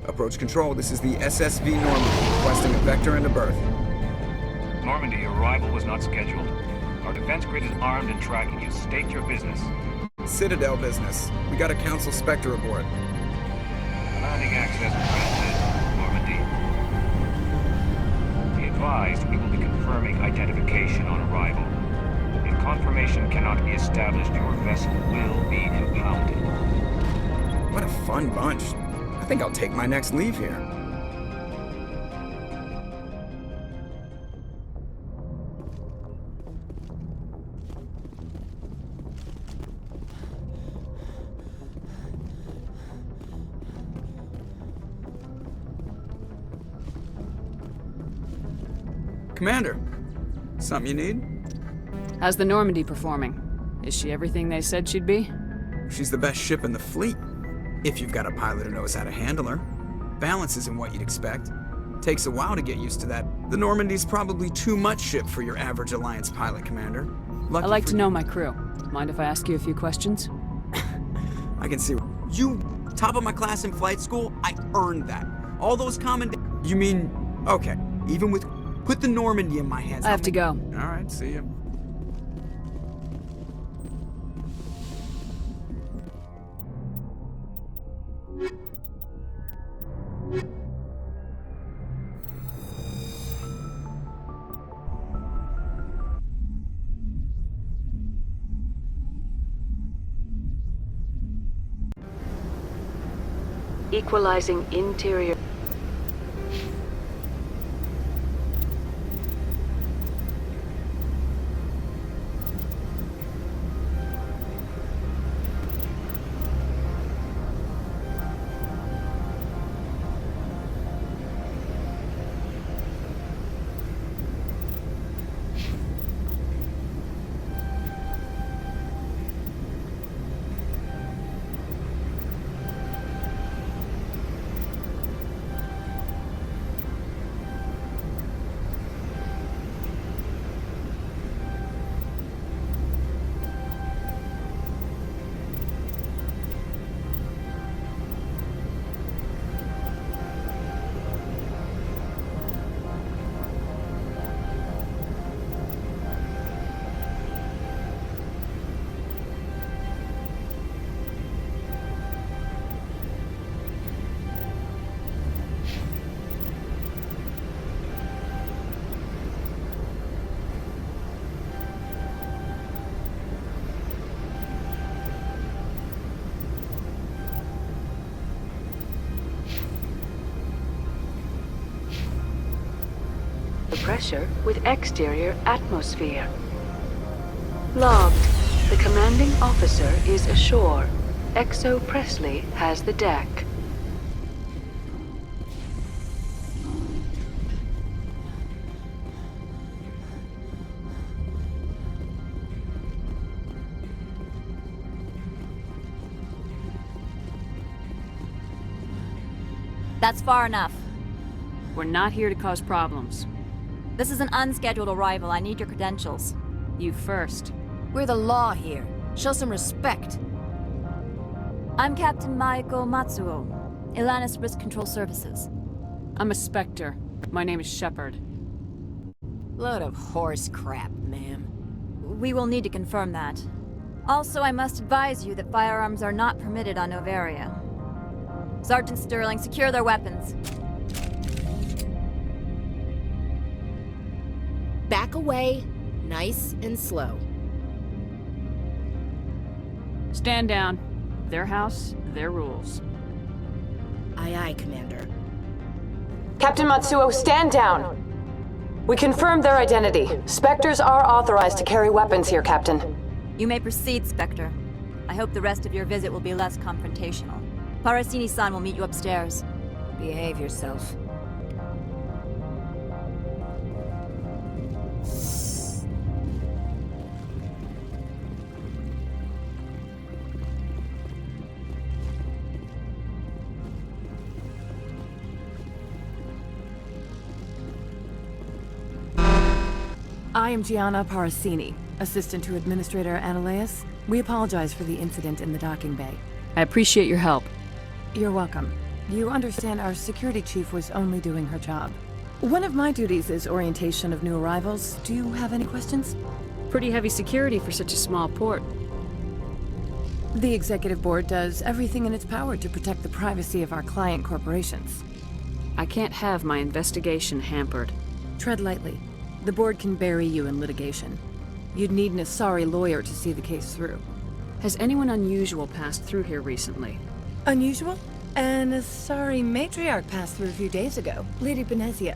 Approach control, this is the SSV Normandy, requesting a vector and a berth. Normandy, your arrival was not scheduled. Our defense grid is armed and tracking you. State your business. Citadel business. We got a Council Spectre aboard. Landing access granted, Normandy. Be advised, we will be confirming identification on arrival. If confirmation cannot be established, your vessel will be impounded. What a fun bunch. I think I'll take my next leave here. Commander, something you need? How's the Normandy performing? Is she everything they said she'd be? She's the best ship in the fleet. If you've got a pilot who knows how to handle her. Balance isn't what you'd expect. Takes a while to get used to that. The Normandy's probably too much ship for your average Alliance pilot, Commander. I like to know my crew. Mind if I ask you a few questions? I can see. You, top of my class in flight school, I earned that. All those You mean, okay, even with, put the Normandy in my hands. I have to go. All right, see ya. Equalizing interior. Pressure with exterior atmosphere. Logged. The commanding officer is ashore. XO Presley has the deck. That's far enough. We're not here to cause problems. This is an unscheduled arrival. I need your credentials. You first. We're the law here. Show some respect. I'm Captain Maiko Matsuo, Ilanis Risk Control Services. I'm a Spectre. My name is Shepard. Load of horse crap, ma'am. We will need to confirm that. Also, I must advise you that firearms are not permitted on Noveria. Sergeant Sterling, secure their weapons. Back away, nice and slow. Stand down. Their house, their rules. Aye, aye, Commander. Captain Matsuo, stand down! We confirmed their identity. Spectres are authorized to carry weapons here, Captain. You may proceed, Spectre. I hope the rest of your visit will be less confrontational. Parasini-san will meet you upstairs. Behave yourself. I am Gianna Parasini, assistant to Administrator Analeas. We apologize for the incident in the docking bay. I appreciate your help. You're welcome. You understand our security chief was only doing her job. One of my duties is orientation of new arrivals. Do you have any questions? Pretty heavy security for such a small port. The Executive Board does everything in its power to protect the privacy of our client corporations. I can't have my investigation hampered. Tread lightly. The board can bury you in litigation. You'd need an Asari lawyer to see the case through. Has anyone unusual passed through here recently? Unusual? An Asari matriarch passed through a few days ago. Lady Benezia.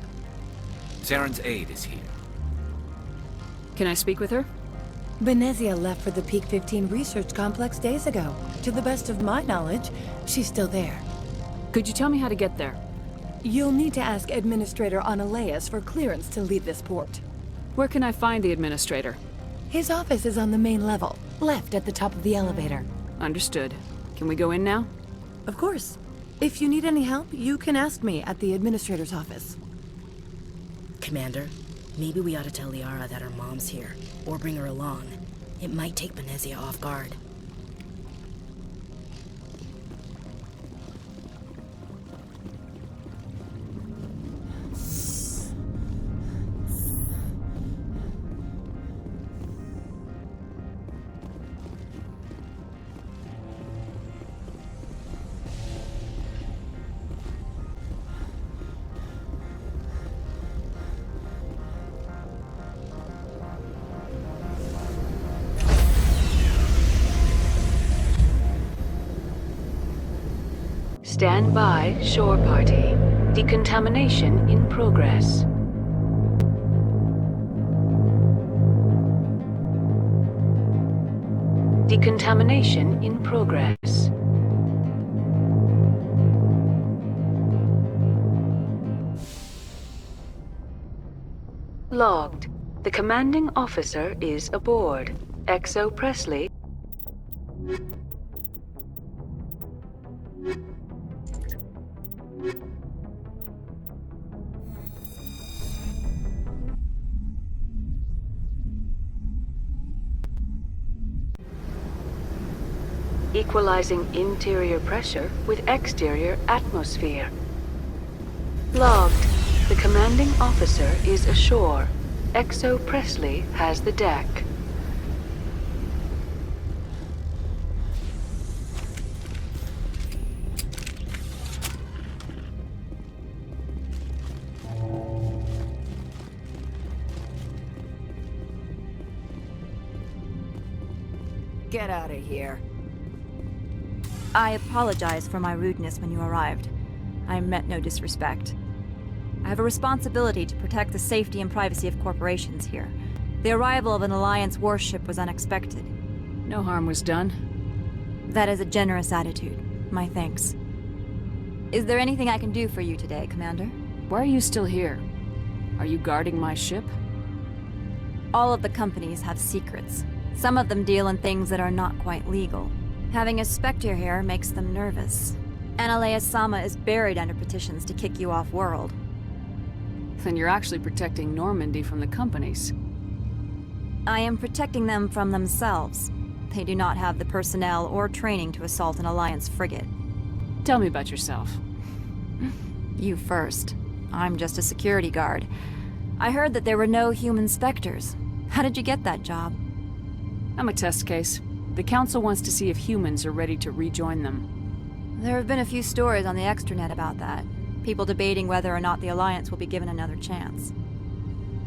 Zaren's aide is here. Can I speak with her? Benezia left for the Peak 15 research complex days ago. To the best of my knowledge, she's still there. Could you tell me how to get there? You'll need to ask Administrator Analeas for clearance to leave this port. Where can I find the administrator? His office is on the main level, left at the top of the elevator. Understood. Can we go in now? Of course. If you need any help, you can ask me at the administrator's office. Commander, maybe we ought to tell Liara that her mom's here, or bring her along. It might take Benezia off guard. Stand by, shore party. Decontamination in progress. Decontamination in progress. Logged. The commanding officer is aboard. XO Presley. Equalizing interior pressure with exterior atmosphere. Logged. The commanding officer is ashore. XO Presley has the deck. Get out of here. I apologize for my rudeness when you arrived. I meant no disrespect. I have a responsibility to protect the safety and privacy of corporations here. The arrival of an Alliance warship was unexpected. No harm was done. That is a generous attitude. My thanks. Is there anything I can do for you today, Commander? Why are you still here? Are you guarding my ship? All of the companies have secrets. Some of them deal in things that are not quite legal. Having a Spectre here makes them nervous. Analeas-sama is buried under petitions to kick you off-world. Then you're actually protecting Normandy from the companies. I am protecting them from themselves. They do not have the personnel or training to assault an Alliance frigate. Tell me about yourself. You first. I'm just a security guard. I heard that there were no human Spectres. How did you get that job? I'm a test case. The Council wants to see if humans are ready to rejoin them. There have been a few stories on the extranet about that. People debating whether or not the Alliance will be given another chance.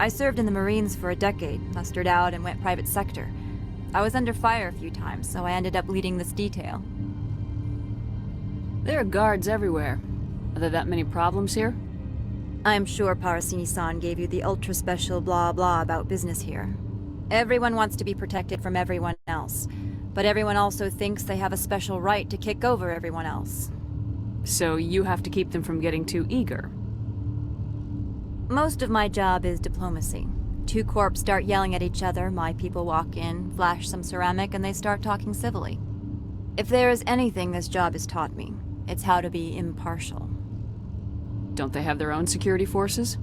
I served in the Marines for a decade, mustered out and went private sector. I was under fire a few times, so I ended up leading this detail. There are guards everywhere. Are there that many problems here? I'm sure Parasini-san gave you the ultra-special blah blah about business here. Everyone wants to be protected from everyone else, but everyone also thinks they have a special right to kick over everyone else. So you have to keep them from getting too eager. Most of my job is diplomacy. Two corps start yelling at each other, my people walk in, flash some ceramic, and they start talking civilly. If there is anything this job has taught me, it's how to be impartial. Don't they have their own security forces?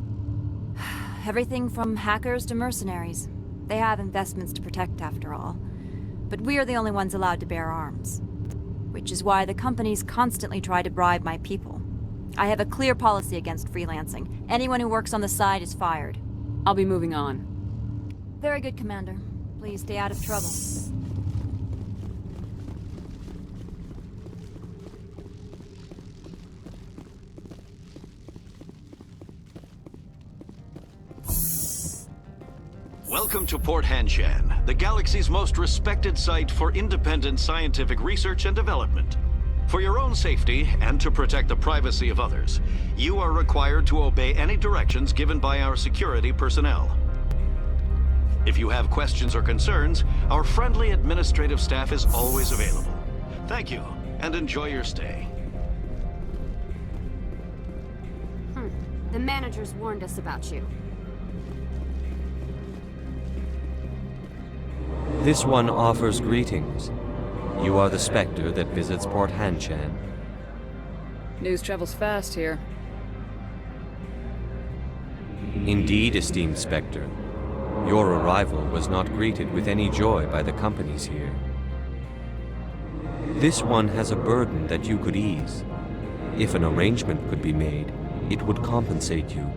Everything from hackers to mercenaries. They have investments to protect, after all. But we are the only ones allowed to bear arms. Which is why the companies constantly try to bribe my people. I have a clear policy against freelancing. Anyone who works on the side is fired. I'll be moving on. Very good, Commander. Please stay out of trouble. Welcome to Port Hanshan, the galaxy's most respected site for independent scientific research and development. For your own safety, and to protect the privacy of others, you are required to obey any directions given by our security personnel. If you have questions or concerns, our friendly administrative staff is always available. Thank you, and enjoy your stay. The managers warned us about you. This one offers greetings. You are the Spectre that visits Port Hanshan. News travels fast here. Indeed, esteemed Spectre. Your arrival was not greeted with any joy by the companies here. This one has a burden that you could ease. If an arrangement could be made, it would compensate you.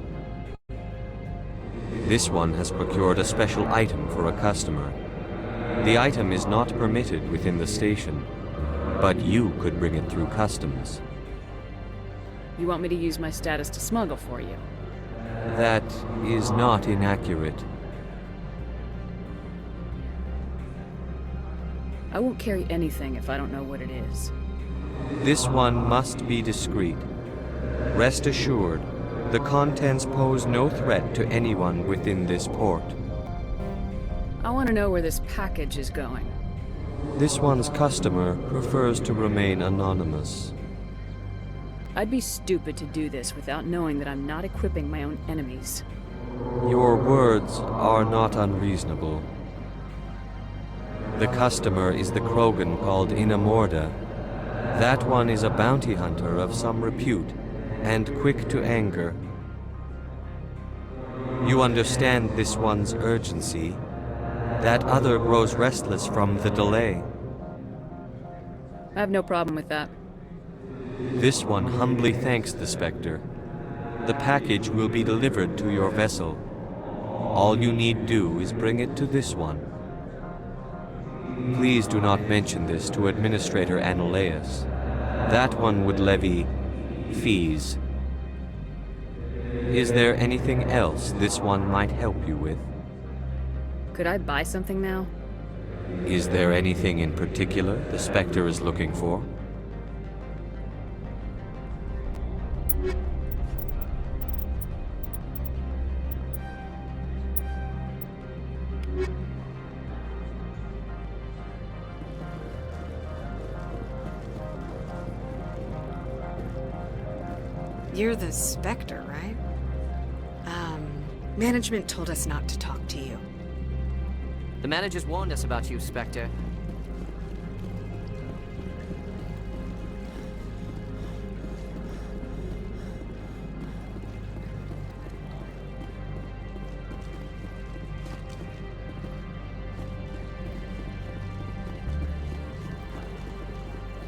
This one has procured a special item for a customer. The item is not permitted within the station, but you could bring it through customs. You want me to use my status to smuggle for you? That is not inaccurate. I won't carry anything if I don't know what it is. This one must be discreet. Rest assured, the contents pose no threat to anyone within this port. I want to know where this package is going. This one's customer prefers to remain anonymous. I'd be stupid to do this without knowing that I'm not equipping my own enemies. Your words are not unreasonable. The customer is the Krogan called Inamorda. That one is a bounty hunter of some repute, and quick to anger. You understand this one's urgency. That other grows restless from the delay. I have no problem with that. This one humbly thanks the Spectre. The package will be delivered to your vessel. All you need do is bring it to this one. Please do not mention this to Administrator Anoleus. That one would levy fees. Is there anything else this one might help you with? Could I buy something now? Is there anything in particular the Spectre is looking for? You're the Spectre, right? Management told us not to talk to you. The managers warned us about you, Spectre.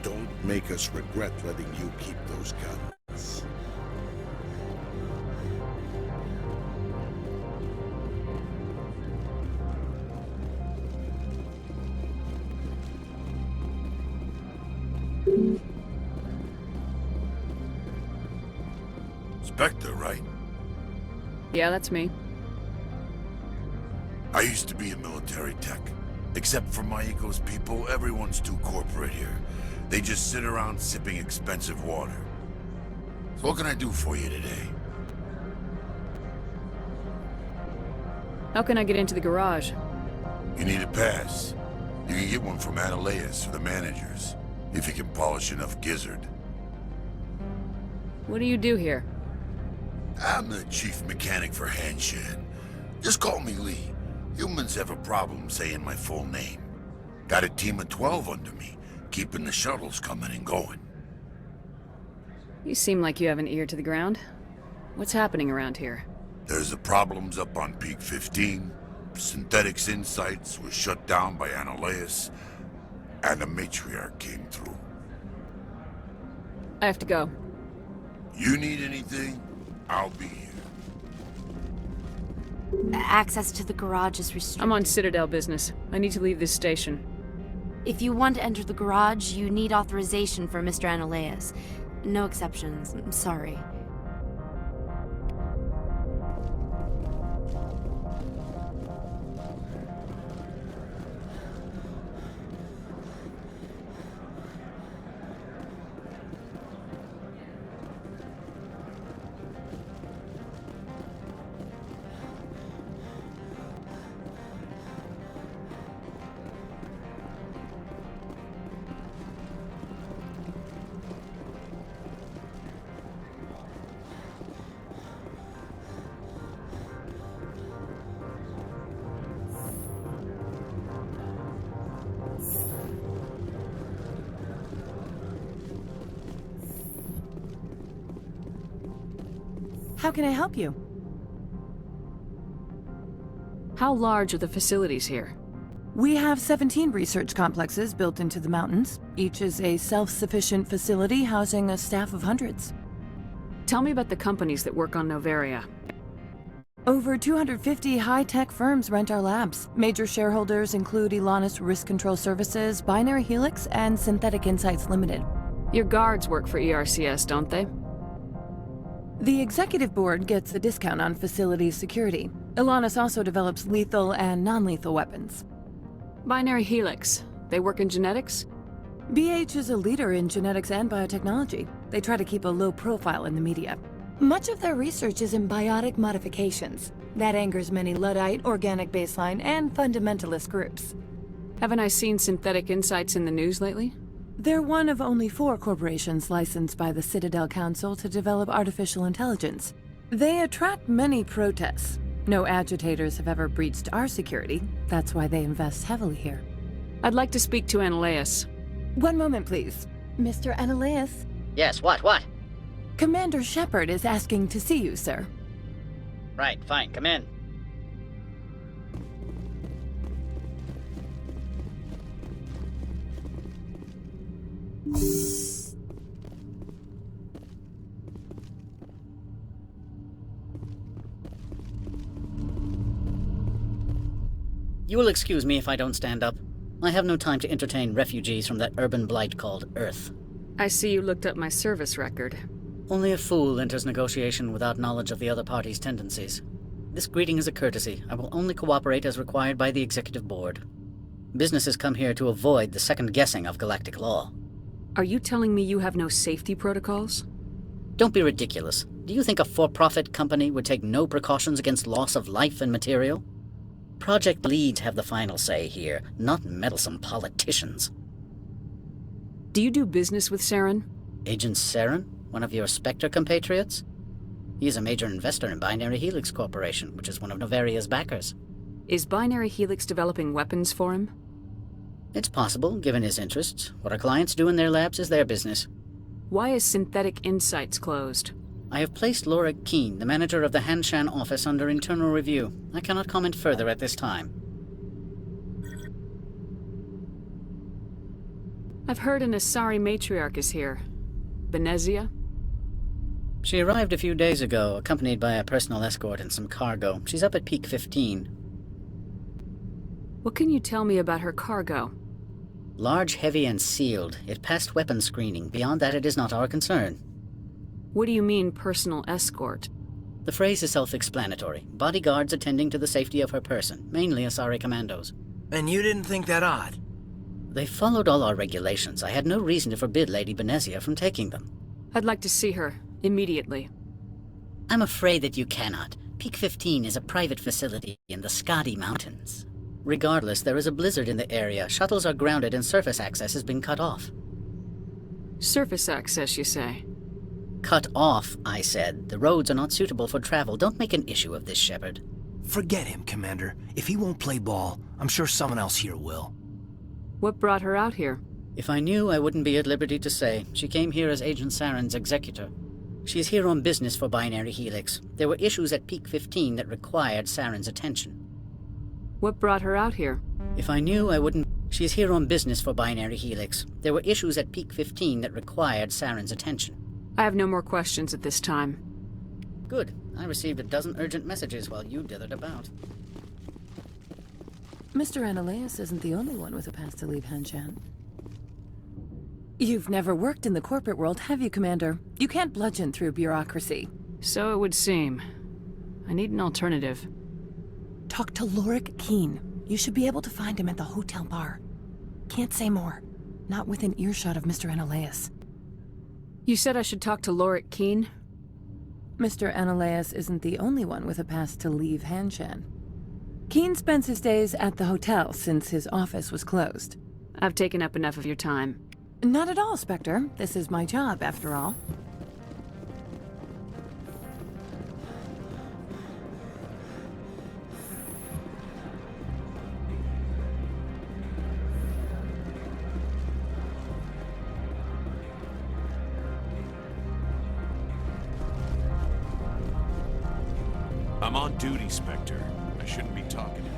Don't make us regret letting you keep those guns. Spectre, right? Yeah, that's me. I used to be a military tech. Except for Maiko's people, everyone's too corporate here. They just sit around sipping expensive water. So what can I do for you today? How can I get into the garage? You need a pass. You can get one from Analeas or the managers, if you can polish enough gizzard. What do you do here? I'm the chief mechanic for Hanshan. Just call me Lee. Humans have a problem saying my full name. Got a team of 12 under me, keeping the shuttles coming and going. You seem like you have an ear to the ground. What's happening around here? There's the problems up on Peak 15. Synthetics Insights was shut down by Analeas, and the matriarch came through. I have to go. You need anything? I'll be here. Access to the garage is restricted. I'm on Citadel business. I need to leave this station. If you want to enter the garage, you need authorization for Mr. Analeas. No exceptions. I'm sorry. How can I help you? How large are the facilities here? We have 17 research complexes built into the mountains. Each is a self-sufficient facility housing a staff of hundreds. Tell me about the companies that work on Noveria. Over 250 high-tech firms rent our labs. Major shareholders include Elanis Risk Control Services, Binary Helix, and Synthetic Insights Limited. Your guards work for ERCS, don't they? The executive board gets a discount on facility security. Elanis also develops lethal and non-lethal weapons. Binary Helix. They work in genetics? BH is a leader in genetics and biotechnology. They try to keep a low profile in the media. Much of their research is in biotic modifications. That angers many Luddite, organic baseline, and fundamentalist groups. Haven't I seen Synthetic Insights in the news lately? They're one of only 4 corporations licensed by the Citadel Council to develop artificial intelligence. They attract many protests. No agitators have ever breached our security. That's why they invest heavily here. I'd like to speak to Analeas. One moment, please. Mr. Analeas? Yes, what? Commander Shepard is asking to see you, sir. Right, fine, come in. You will excuse me if I don't stand up. I have no time to entertain refugees from that urban blight called Earth. I see you looked up my service record. Only a fool enters negotiation without knowledge of the other party's tendencies. This greeting is a courtesy. I will only cooperate as required by the Executive Board. Businesses come here to avoid the second guessing of galactic law. Are you telling me you have no safety protocols? Don't be ridiculous. Do you think a for-profit company would take no precautions against loss of life and material? Project leads have the final say here, not meddlesome politicians. Do you do business with Saren? Agent Saren? One of your Spectre compatriots? He is a major investor in Binary Helix Corporation, which is one of Noveria's backers. Is Binary Helix developing weapons for him? It's possible, given his interests. What our clients do in their labs is their business. Why is Synthetic Insights closed? I have placed Laura Keene, the manager of the Hanshan office, under internal review. I cannot comment further at this time. I've heard an Asari matriarch is here. Benezia? She arrived a few days ago, accompanied by a personal escort and some cargo. She's up at Peak 15. What can you tell me about her cargo? Large, heavy, and sealed. It passed weapons screening. Beyond that, it is not our concern. What do you mean, personal escort? The phrase is self-explanatory. Bodyguards attending to the safety of her person, mainly Asari commandos. And you didn't think that odd? They followed all our regulations. I had no reason to forbid Lady Benezia from taking them. I'd like to see her, immediately. I'm afraid that you cannot. Peak 15 is a private facility in the Skadi Mountains. Regardless, there is a blizzard in the area. Shuttles are grounded and surface access has been cut off. Surface access, you say? Cut off, I said. The roads are not suitable for travel. Don't make an issue of this, Shepard. Forget him, Commander. If he won't play ball, I'm sure someone else here will. What brought her out here? If I knew, I wouldn't be at liberty to say. She came here as Agent Saren's executor. She is here on business for Binary Helix. There were issues at Peak 15 that required Saren's attention. What brought her out here? If I knew, I wouldn't... She is here on business for Binary Helix. There were issues at Peak 15 that required Saren's attention. I have no more questions at this time. Good. I received a dozen urgent messages while you dithered about. Mr. Analeas isn't the only one with a pass to leave Hanshan. You've never worked in the corporate world, have you, Commander? You can't bludgeon through bureaucracy. So it would seem. I need an alternative. Talk to Lorik Keen. You should be able to find him at the hotel bar. Can't say more. Not within earshot of Mr. Analeas. You said I should talk to Lorik Keen? Mr. Analeas isn't the only one with a pass to leave Hanshan. Keen spends his days at the hotel since his office was closed. I've taken up enough of your time. Not at all, Spectre. This is my job, after all. I'm on duty, Spectre. I shouldn't be talking to you.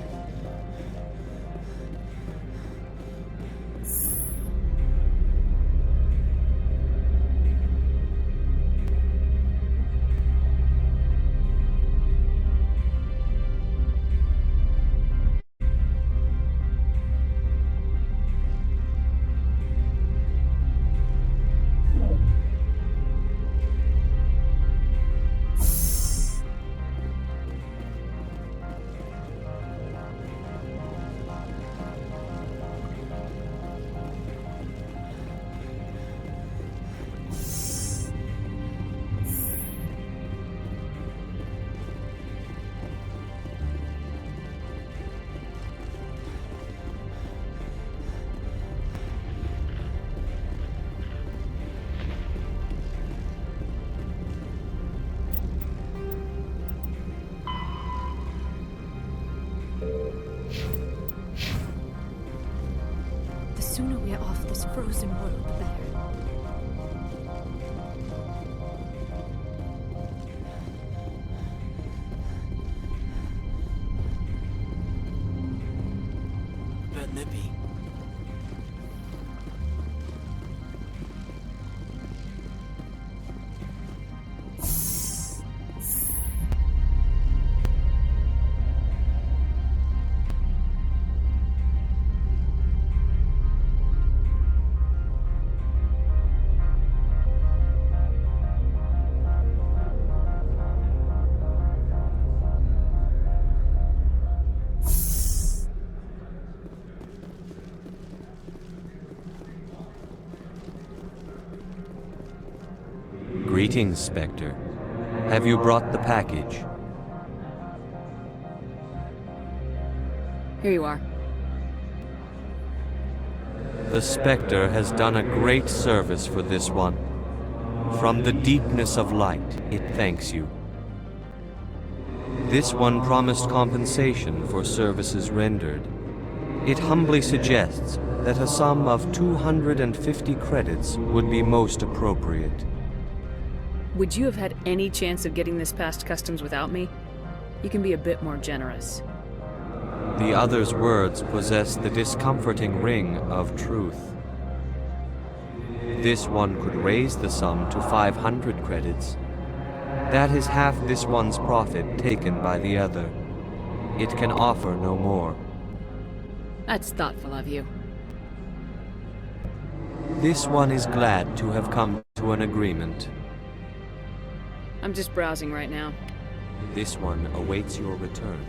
The sooner we're off this frozen world, the better. Bet nippy. Greetings, Spectre. Have you brought the package? Here you are. The Spectre has done a great service for this one. From the deepness of light, it thanks you. This one promised compensation for services rendered. It humbly suggests that a sum of 250 credits would be most appropriate. Would you have had any chance of getting this past customs without me? You can be a bit more generous. The other's words possess the discomforting ring of truth. This one could raise the sum to 500 credits. That is half this one's profit taken by the other. It can offer no more. That's thoughtful of you. This one is glad to have come to an agreement. I'm just browsing right now. This one awaits your return.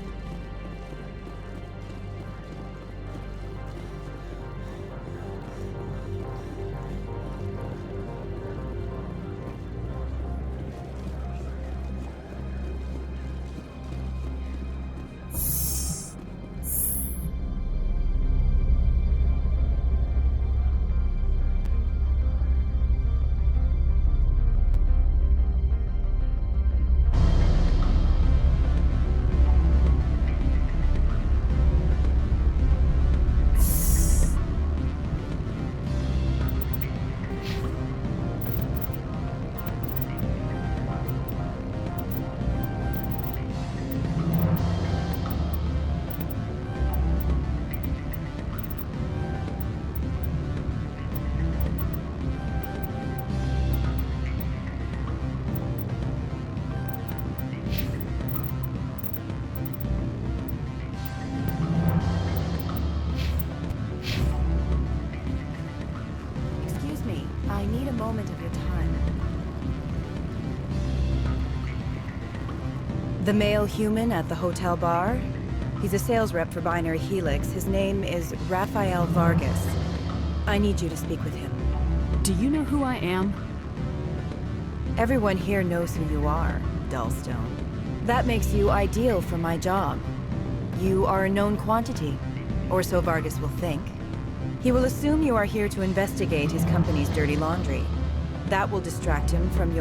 The male human at the hotel bar? He's a sales rep for Binary Helix. His name is Rafael Vargas. I need you to speak with him. Do you know who I am? Everyone here knows who you are, Dullstone. That makes you ideal for my job. You are a known quantity, or so Vargas will think. He will assume you are here to investigate his company's dirty laundry. That will distract him from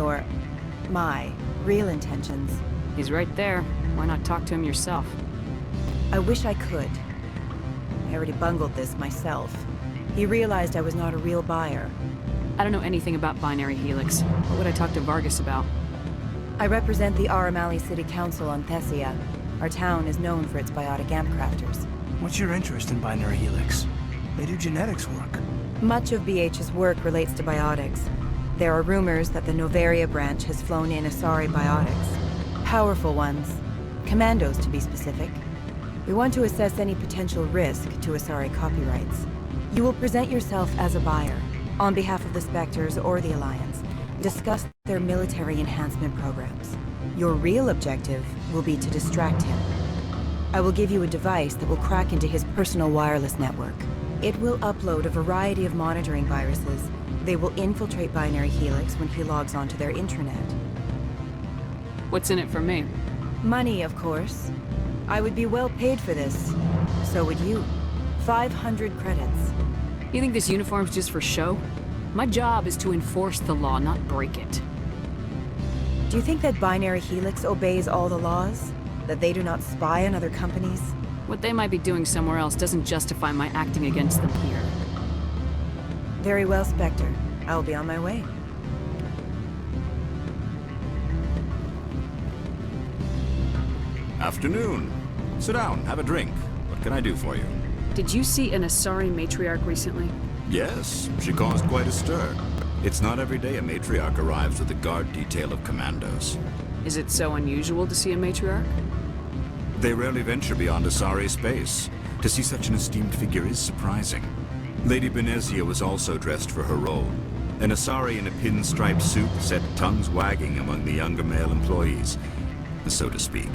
my real intentions. He's right there. Why not talk to him yourself? I wish I could. I already bungled this myself. He realized I was not a real buyer. I don't know anything about Binary Helix. What would I talk to Vargas about? I represent the Aramali City Council on Thessia. Our town is known for its biotic amp crafters. What's your interest in Binary Helix? They do genetics work. Much of BH's work relates to biotics. There are rumors that the Noveria branch has flown in Asari biotics. Powerful ones. Commandos, to be specific. We want to assess any potential risk to Asari copyrights. You will present yourself as a buyer, on behalf of the Spectres or the Alliance. Discuss their military enhancement programs. Your real objective will be to distract him. I will give you a device that will crack into his personal wireless network. It will upload a variety of monitoring viruses. They will infiltrate Binary Helix when he logs onto their intranet. What's in it for me? Money, of course. I would be well paid for this. So would you. 500 credits. You think this uniform's just for show? My job is to enforce the law, not break it. Do you think that Binary Helix obeys all the laws? That they do not spy on other companies? What they might be doing somewhere else doesn't justify my acting against them here. Very well, Spectre. I will be on my way. Afternoon. Sit down, have a drink. What can I do for you? Did you see an Asari matriarch recently? Yes, she caused quite a stir. It's not every day a matriarch arrives with a guard detail of commandos. Is it so unusual to see a matriarch? They rarely venture beyond Asari space. To see such an esteemed figure is surprising. Lady Benezia was also dressed for her role. An Asari in a pinstriped suit set tongues wagging among the younger male employees, so to speak.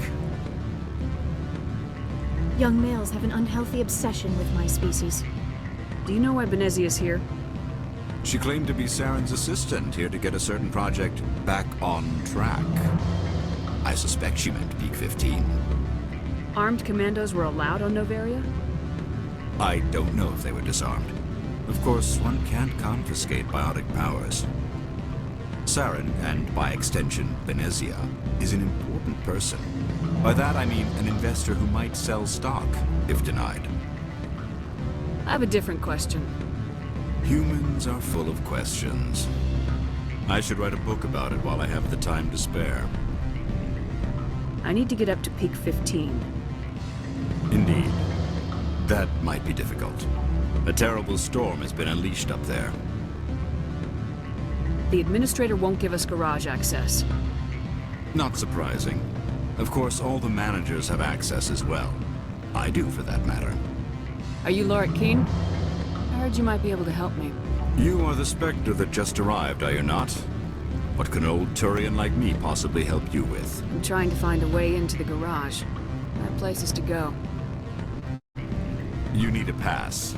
Young males have an unhealthy obsession with my species. Do you know why Benezia's here? She claimed to be Saren's assistant, here to get a certain project back on track. I suspect she meant Peak 15. Armed commandos were allowed on Noveria? I don't know if they were disarmed. Of course, one can't confiscate biotic powers. Saren, and by extension, Benezia, is an important person. By that I mean an investor who might sell stock, if denied. I have a different question. Humans are full of questions. I should write a book about it while I have the time to spare. I need to get up to Peak 15. Indeed. That might be difficult. A terrible storm has been unleashed up there. The Administrator won't give us garage access. Not surprising. Of course, all the managers have access as well. I do, for that matter. Are you Lorik Keen? I heard you might be able to help me. You are the Spectre that just arrived, are you not? What can an old Turian like me possibly help you with? I'm trying to find a way into the garage. I have places to go. You need a pass.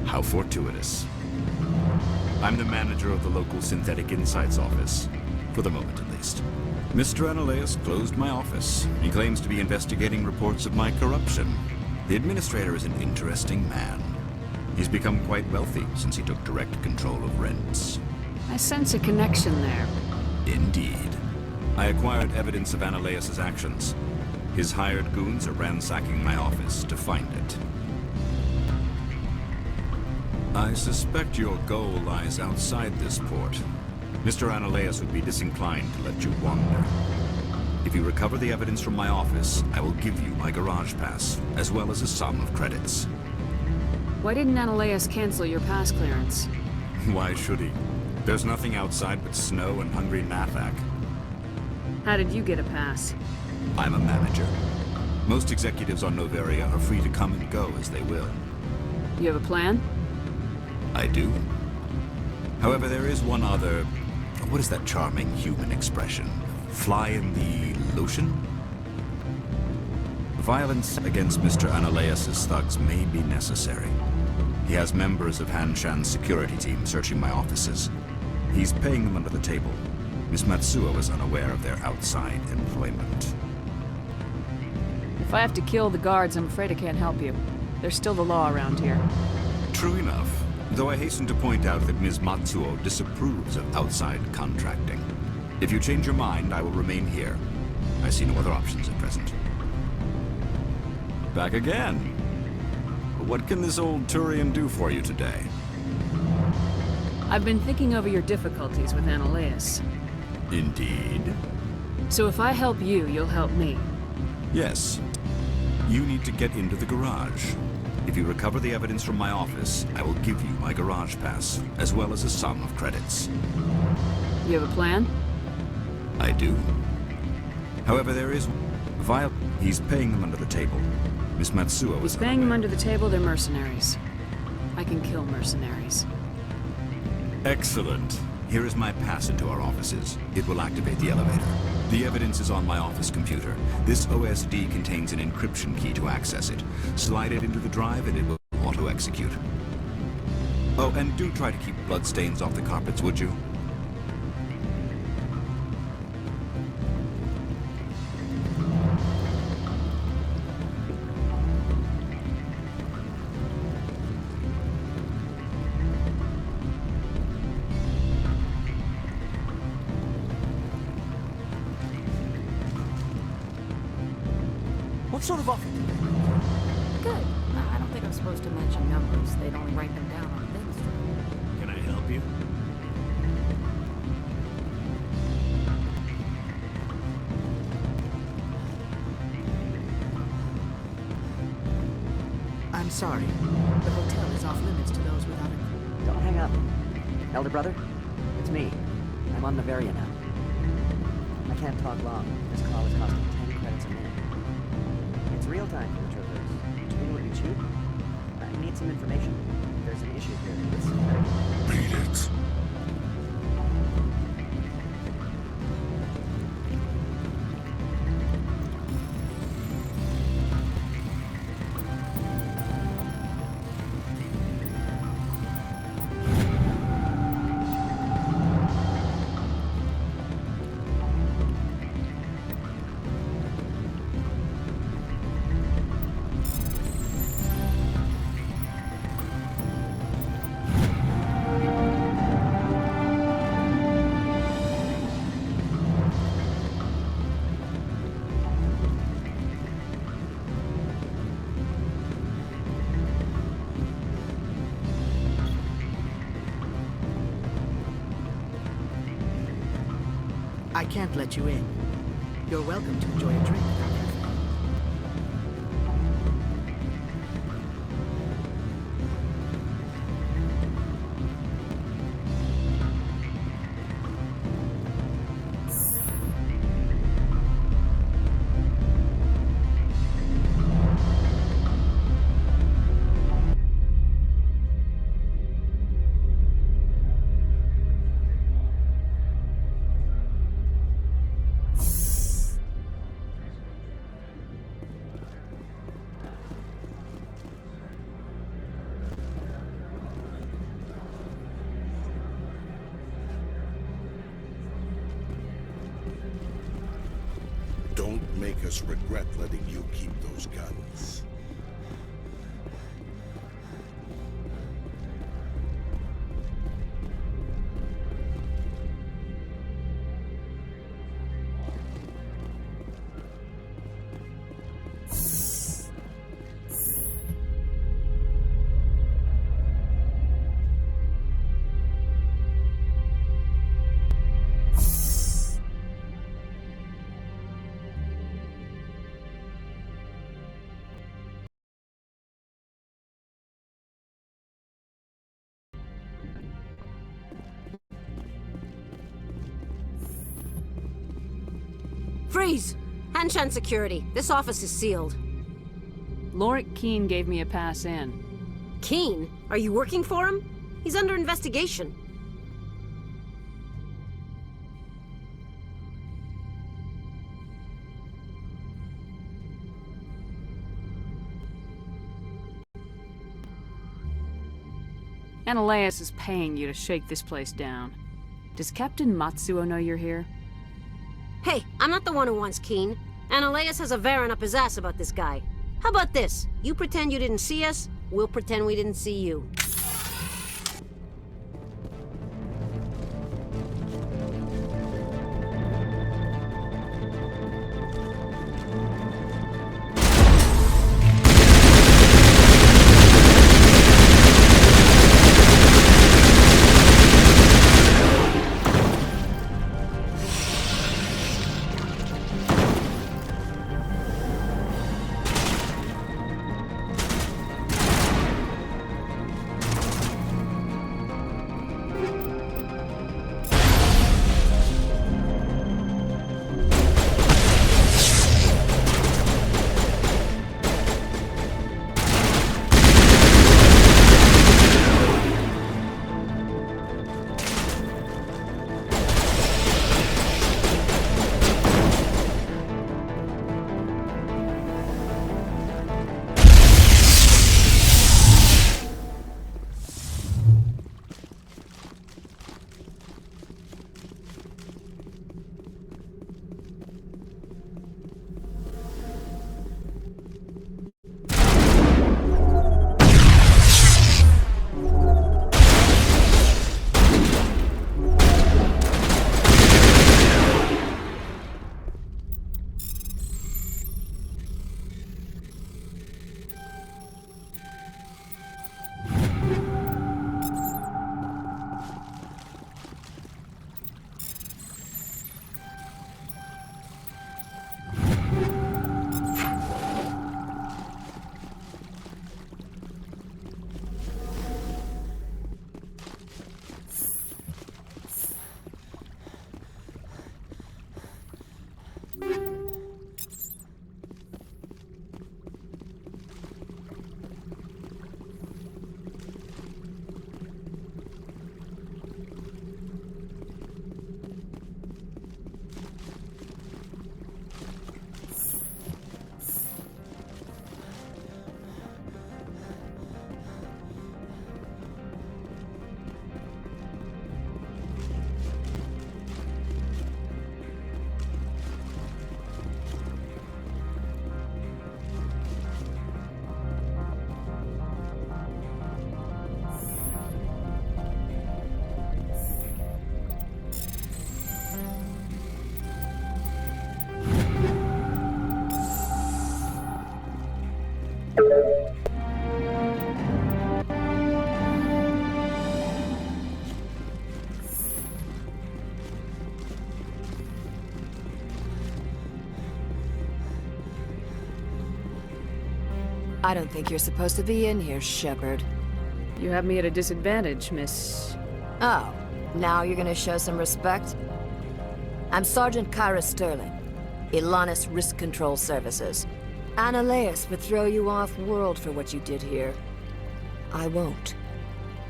How fortuitous. I'm the manager of the local Synthetic Insights office. For the moment, at least. Mr. Analeus closed my office. He claims to be investigating reports of my corruption. The Administrator is an interesting man. He's become quite wealthy since he took direct control of rents. I sense a connection there. Indeed. I acquired evidence of Analeus's actions. His hired goons are ransacking my office to find it. I suspect your goal lies outside this port. Mr. Analeus would be disinclined to let you wander. If you recover the evidence from my office, I will give you my garage pass, as well as a sum of credits. Why didn't Analeus cancel your pass clearance? Why should he? There's nothing outside but snow and hungry Nathak. How did you get a pass? I'm a manager. Most executives on Noveria are free to come and go as they will. You have a plan? I do. However, there is one other... What is that charming human expression? Fly in the lotion? Violence against Mr. Analeas' thugs may be necessary. He has members of Han Shan's security team searching my offices. He's paying them under the table. Miss Matsuo is unaware of their outside employment. If I have to kill the guards, I'm afraid I can't help you. There's still the law around here. True enough, though I hasten to point out that Ms. Matsuo disapproves of outside contracting. If you change your mind, I will remain here. I see no other options at present. Back again. What can this old Turian do for you today? I've been thinking over your difficulties with Analeas. Indeed. So if I help you, you'll help me. Yes. You need to get into the garage. If you recover the evidence from my office, I will give you my garage pass, as well as a sum of credits. You have a plan? I do. However, there is... He's paying them under the table. Miss Matsuo is... He's paying them under the table, they're mercenaries. I can kill mercenaries. Excellent. Here is my pass into our offices. It will activate the elevator. The evidence is on my office computer. This OSD contains an encryption key to access it. Slide it into the drive and it will auto-execute. Oh, and do try to keep bloodstains off the carpets, would you? What sort of offer? Good. I don't think I'm supposed to mention numbers. They'd only write them down on things. Can I help you? I'm sorry. The hotel is off limits to those without a... Don't hang up. Elder brother, it's me. I'm on Noveria now. I can't talk long. This call is costing 10 credits a minute. It's real time for the troopers. Do you think it would be cheap? I need some information. There's an issue here with synthetic... Beat it. I can't let you in. You're welcome to enjoy a drink. Don't make us regret letting you keep those guns. Freeze! Hanshan Security. This office is sealed. Lorik Keene gave me a pass in. Keene? Are you working for him? He's under investigation. Analeas is paying you to shake this place down. Does Captain Matsuo know you're here? Hey, I'm not the one who wants Keen. Analeas has a Varen up his ass about this guy. How about this? You pretend you didn't see us, we'll pretend we didn't see you. I don't think you're supposed to be in here, Shepard. You have me at a disadvantage, Miss... Oh, now you're gonna show some respect? I'm Sergeant Kyra Sterling, Ilanis Risk Control Services. Analeas would throw you off-world for what you did here. I won't.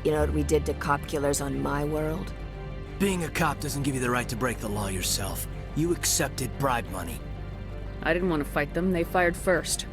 You know what we did to cop killers on my world? Being a cop doesn't give you the right to break the law yourself. You accepted bribe money. I didn't want to fight them, they fired first.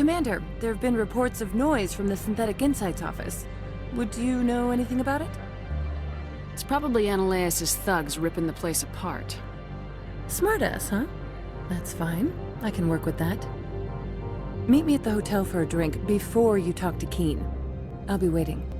Commander, there have been reports of noise from the Synthetic Insights office. Would you know anything about it? It's probably Analaeus' thugs ripping the place apart. Smartass, huh? That's fine. I can work with that. Meet me at the hotel for a drink before you talk to Keen. I'll be waiting.